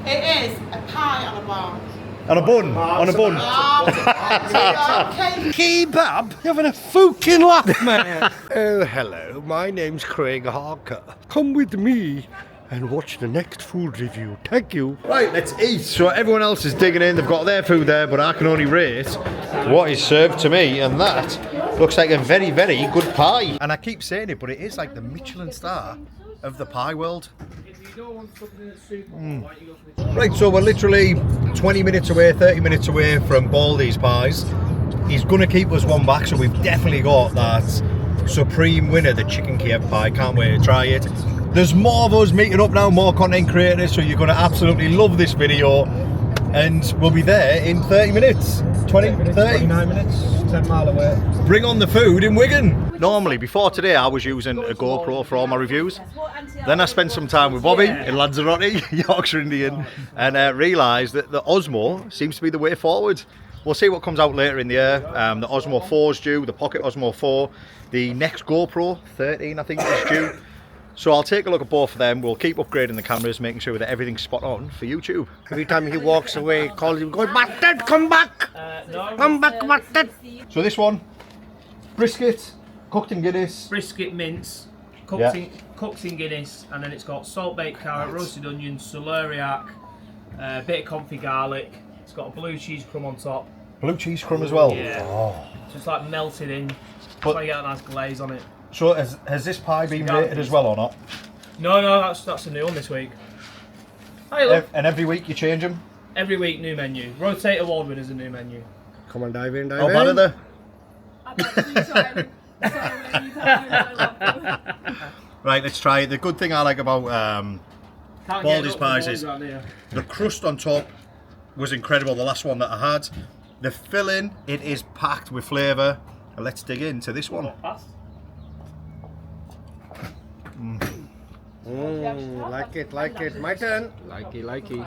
It is a pie on a bun. On a bun? On a bun? Kebab? You're having a fucking laugh, man. Oh, hello. My name's Craig Harker. Come with me and watch the next food review. Thank you. Right, let's eat. So everyone else is digging in. They've got their food there, but I can only rate what is served to me, and that looks like a very, very good pie. And I keep saying it, but it is like the Michelin star of the pie world. Right, so we're literally 20 minutes away, 30 minutes away from Baldi's pies. He's going to keep us one back, so we've definitely got that supreme winner, the chicken Kiev pie. Can't wait to try it. There's more of us meeting up now, more content creators, so you're going to absolutely love this video. And we'll be there in 30 minutes. 20, 30? 29 minutes, 10 mile away. Bring on the food in Wigan. Normally, before today, I was using a GoPro for all my reviews. Then I spent some time with Bobby in Lanzarote, Yorkshire Indian, and realised that the Osmo seems to be the way forward. We'll see what comes out later in the year. The Osmo 4 is due, the Pocket Osmo 4. The next GoPro 13, I think, is due. So I'll take a look at both of them. We'll keep upgrading the cameras, making sure that everything's spot on for YouTube. Every time he walks away, calls him, going, Bastard, come back! Come back, bastard! So this one, brisket, cooked in Guinness. Brisket mince, cooked in Guinness, and then it's got salt baked carrot, roasted onions, celeriac, bit of comfy garlic. It's got a blue cheese crumb on top. Blue cheese crumb as well. Yeah. Oh. Just like melted in. But- So you get a nice glaze on it. So has this pie been rated as well or not? No, that's a new one this week. Hey, look. And every week you change them? Every week, new menu. Rotate award winners, a new menu. Come on, dive in, dive How in. bad are they? Right, let's try it. The good thing I like about Baldi's pies is the crust on top was incredible, the last one that I had. The filling, it is packed with flavour. And let's dig into this one. Like it. My turn. Likey.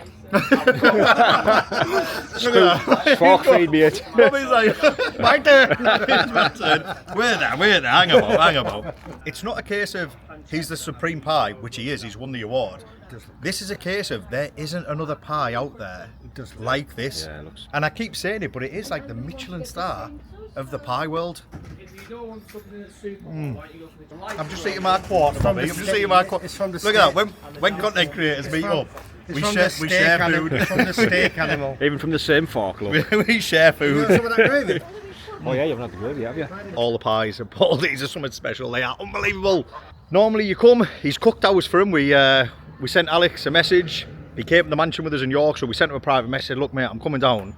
Fork feed me it. Bobby's like, my turn. It's my turn. Wait there, hang about. It's not a case of he's the supreme pie, which he is, he's won the award. This is a case of there isn't another pie out there like this. Yeah, and I keep saying it, but it is like the Michelin star of the pie world. I'm just eating my quarter, Bobby. I'm just eating my quarter. Look at that, when content creators meet up, we share food. From the steak animal. Even from the same fork, look. We share food. Some of that gravy. Oh yeah, you haven't had the gravy, have you? All the pies at Baldi's are something special. They are unbelievable. Normally you come, he's cooked ours for him. We sent Alex a message. He came to the mansion with us in York, so we sent him a private message. Look, mate, I'm coming down.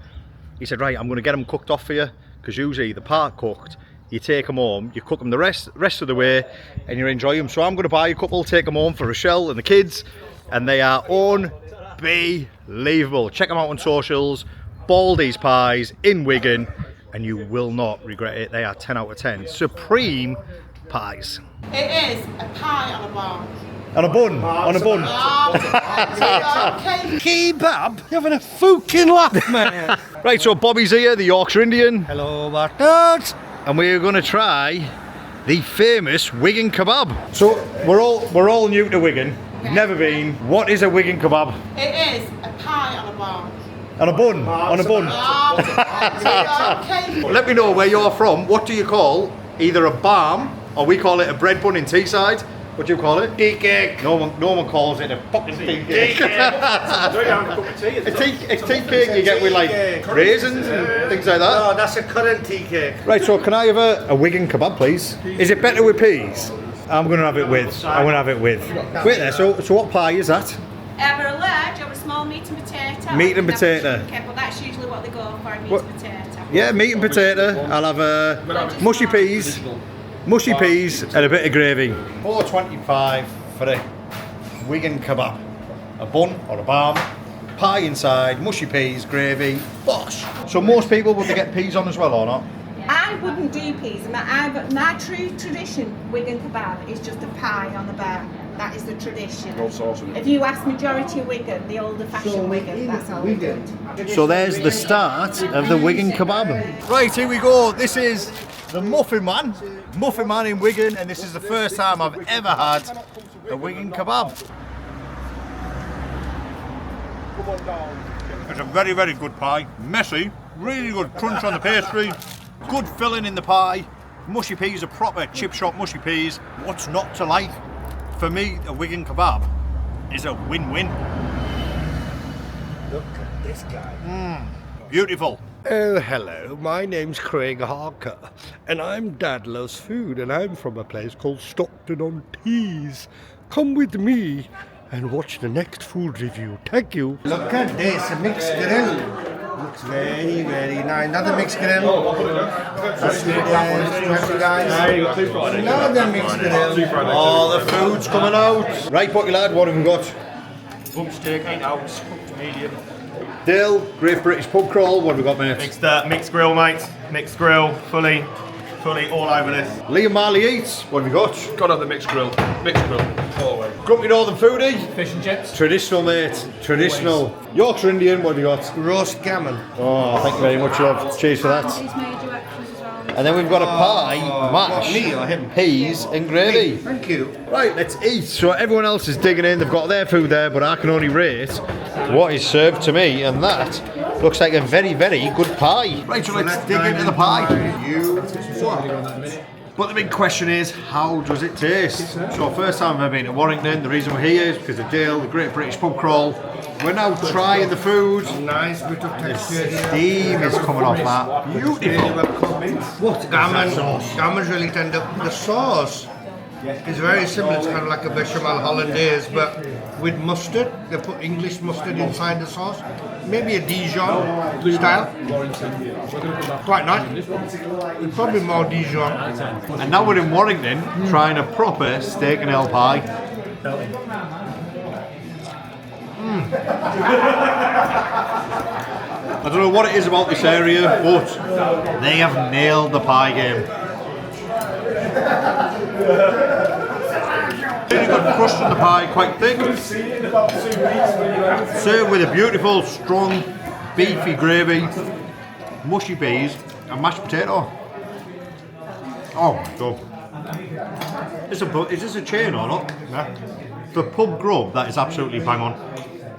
He said, right, I'm going to get them cooked off for you, because usually the part cooked, you take them home, you cook them the rest of the way, and you enjoy them. So I'm going to buy a couple, take them home for Rochelle and the kids, and they are unbelievable. Check them out on socials. Baldi's Pies in Wigan, and you will not regret it. They are 10 out of 10. Supreme pies. It is a pie on a bun. On a bun. On a bun. Kebab? You're having a fucking laugh, man. Right, so Bobby's here, the Yorkshire Indian, Hello, bastards. and we're going to try the famous Wigan Kebab. So we're all new to Wigan. Never been. What is a Wigan Kebab? It is a pie on a bun. On a bun. On a bun. Let me know where you're from. What do you call either a balm, or we call it a bread bun in Teesside? What do you call it? Tea cake. No one calls it a fucking tea cake. A tea cake you get with like raisins and things like that. No, that's a currant tea cake. Right, so can I have a Wigan Kebab, please? Is it better with peas? I'm going to have it with. Wait there, so what pie is that? Ever a large or a small meat and potato? Meat and potato. Okay, but that's usually what they go for, meat What? and potato. Yeah, meat and potato. I'll have mushy peas and a bit of gravy. $4.25 for a Wigan Kebab. A bun or a balm, pie inside, mushy peas, gravy, bosh. So most people, would they get peas on as well or not? I wouldn't do peas. My true tradition, Wigan Kebab, is just a pie on the bar. That is the tradition. No sauce in it. If you ask majority of Wigan, the older fashioned Wigan, that's how we do it. So there's the start of the Wigan Kebab. Right, here we go. This is the Muffin Man. Muffin Man in Wigan, and this is the first time I've ever had a Wigan Kebab. It's a very, very good pie. Messy, really good crunch on the pastry, good filling in the pie. Mushy peas are proper chip shop mushy peas. What's not to like? For me, a Wigan Kebab is a win-win. Look at this guy. Beautiful. Oh, hello. My name's Craig Harker, and I'm Dad Loves Food, and I'm from a place called Stockton-on-Tees. Come with me and watch the next food review. Thank you. Look at this, a mixed grill. Looks very, very nice. Another mixed grill. That's the guys. Another mixed grill. Oh, the food's coming out. Right, Potty lad, what have we got? Bump steak, 8 ounce, cooked medium. Dill, Great British Pub Crawl, what have we got, mate? Mixed grill, mate. Mixed grill, fully all over this. Liam Marley Eats, what have we got? Got to have the mixed grill, always. Grumpy Northern Foodie. Fish and chips. Traditional, mate. Traditional. Yorkshire Indian, what have you got? Roast gammon. Oh, thank you very much, love. Cheers for that. He's made you extras as well. And then we've got a pie, mash, me or him? peas and gravy. Thank you. Right, let's eat. So everyone else is digging in, they've got their food there, but I can only rate what is served to me, and that looks like a very, very good pie. Right, so let's dig into the pie. But the big question is, how does it taste? So first time I've ever been to Warrington, the reason we're here is because of Dale, the Great British Pub Crawl. We're now trying the food. Nice bit of texture here. Steam is coming off that. Beautiful. What? Gammon's really tender. The sauce is very similar. It's kind of like a bechamel hollandaise, but with mustard. They put English mustard inside the sauce. Maybe a Dijon style. Quite nice. It's probably more Dijon. And now we're in Warrington trying a proper steak and ale pie. I don't know what it is about this area, but they have nailed the pie game. Really good crust on the pie, quite thick. Served with a beautiful, strong, beefy gravy, mushy peas, and mashed potato. Oh my god. Is this a chain or not? Yeah. For pub grub, that is absolutely bang on.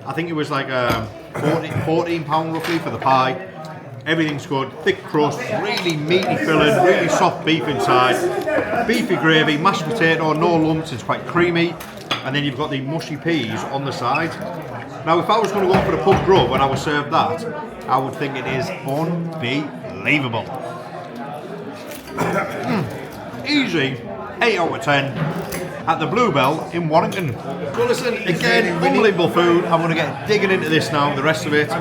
I think it was like £14 roughly for the pie. Everything's good, thick crust, really meaty filling, really soft beef inside, beefy gravy, mashed potato, no lumps, it's quite creamy, and then you've got the mushy peas on the side. Now if I was going to go for the pub grub when I was served that, I would think it is unbelievable. Easy, 8 out of 10 at the Bluebell in Warrington. So listen, again, unbelievable food. I'm going to get digging into this now, the rest of it.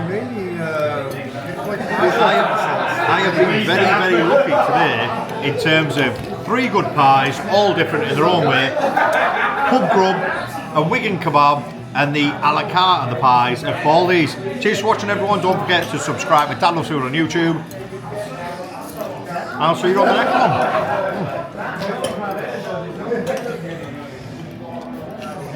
I have been very, very lucky today in terms of 3 good pies, all different in their own way. Pub grub, a Wigan Kebab, and the a la carte of the pies at Baldi's. Cheers for watching, everyone. Don't forget to subscribe to Dad Loves Food on YouTube. I'll see you on the next one.